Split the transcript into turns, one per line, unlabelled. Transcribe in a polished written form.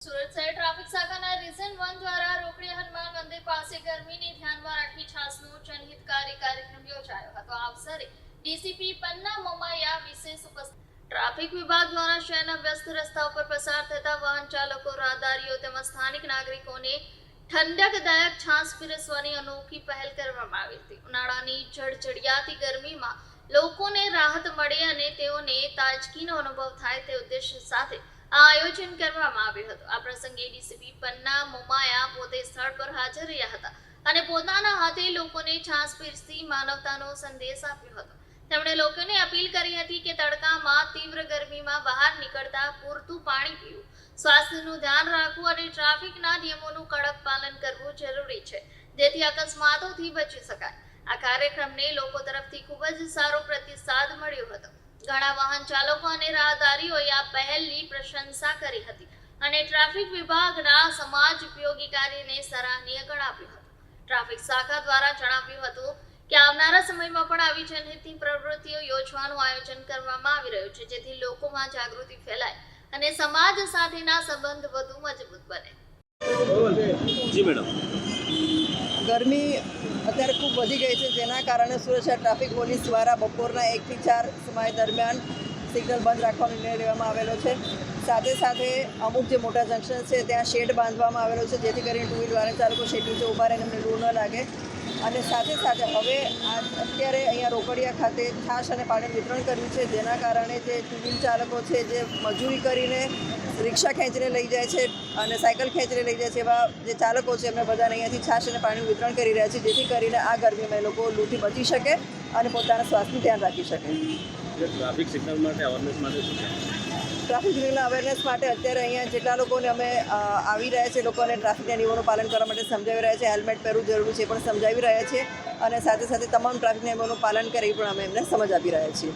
સુરત શહેર ટ્રાફિક શાખાના રીઝન 1 દ્વારા રોકડિયા હનુમાન મંદિર પાસે ગરમીને ધ્યાનમાં રાખી છાસનો જનહિતકારી કાર્યક્રમ યોજાયો હતો। આ અવસરે ડીસીપી પન્ના મોમાયા વિશેષ ઉપસ્થિત। ટ્રાફિક વિભાગ દ્વારા શહેરના વ્યસ્ત રસ્તાઓ પર પસાર થતા વાહન ચાલકો, રાહદારીઓ તેમજ સ્થાનિક નાગરિકોને ઠંડકદાયક છાસ પીરસવાની અનોખી પહેલ કરવામાં આવી હતી। ઉનાળાની જળજળિયાતી ગરમીમાં લોકોને રાહત મળે અને તેઓને તાજગીનો અનુભવ થાય તે ઉદ્દેશ્ય સાથે આ આયોજન કરવામાં આવ્યું હતું। આ પ્રસંગે ડીસીપી પન્ના મોમાયા પોતે સ્થળ પર હાજર રહ્યા હતા અને પોતાના હાથે લોકોને છાસ પીરસી માનવતાનો સંદેશ આપ્યો હતો। તેમણે લોકોને અપીલ કરી હતી કે તડકામાં તીવ્ર ગરમીમાં બહાર નીકળતા પૂરતું પાણી પીવું, સ્વાસ્થ્યનું ધ્યાન રાખવું અને ટ્રાફિકના નિયમોનું કડક પાલન કરવું જરૂરી છે, જેથી અકસ્માતોથી બચી શકાય। આ કાર્યક્રમને લોકો તરફથી ખૂબ જ સારો પ્રતિસાદ મળ્યો હતો। ઘણા વાહન ચાલકો અને રાહદારીઓએ આ પહેલની પ્રશંસા કરી હતી અને ટ્રાફિક વિભાગના સમાજ ઉપયોગી કાર્યને સરાહનીય ગણાવ્યું હતું। ટ્રાફિક શાખા દ્વારા જણાવ્યું હતું કે આવનારા સમયમાં પણ આવી જનહિતની પ્રવૃત્તિઓ યોજવાનું આયોજન કરવામાં આવી રહ્યું છે, જેથી લોકોમાં જાગૃતિ ફેલાય અને સમાજ સાથેના સંબંધ વધુ મજબૂત બને।
જી મેડમ,
ગરમી અત્યારે ખૂબ વધી ગઈ છે, જેના કારણે સુરત શહેર ટ્રાફિક પોલીસ દ્વારા બપોરના 1 થી 4 સમય દરમિયાન સિગ્નલ બંધ રાખવાનો નિર્ણય લેવામાં આવેલો છે। સાથે સાથે અમુક જે મોટા જંકશન છે ત્યાં શેડ બાંધવામાં આવેલો છે, જેથી કરીને ટુ વ્હીલ વાહન ચાલકો શેડ નીચે ઊભા રહીને એમને લૂ ન લાગે। અને સાથે સાથે હવે અત્યારે અહીંયા રોકડિયા ખાતે છાશ અને પાણી વિતરણ કર્યું છે, જેના કારણે જે ટુ વ્હીલ ચાલકો છે જે મજૂરી કરીને રિક્ષા ખેંચીને લઈ જાય છે અને સાયકલ ખેંચીને લઈ જાય છે, એવા જે ચાલકો છે એમને બધાને અહીંયાથી છાશ અને પાણીનું વિતરણ કરી રહ્યા છે, જેથી કરીને આ ગરમીમાં એ લોકો લૂથી બચી શકે અને પોતાના સ્વાસ્થ્યનું ધ્યાન રાખી શકે।
ટ્રાફિક સિગ્નલ માટે અવેરનેસ માટે શું છે?
ટ્રાફિક સિગ્નલના અવેરનેસ માટે અત્યારે અહીંયા જેટલા લોકોને અમે આવી રહ્યા છે, લોકોને ટ્રાફિકના નિયમોનું પાલન કરવા માટે સમજાવી રહ્યા છે। હેલ્મેટ પહેરવું જરૂરી છે એ પણ સમજાવી રહ્યા છીએ અને સાથે સાથે તમામ ટ્રાફિક નિયમોનું પાલન કરે એ પણ અમે એમને સમજ આપી રહ્યા છીએ।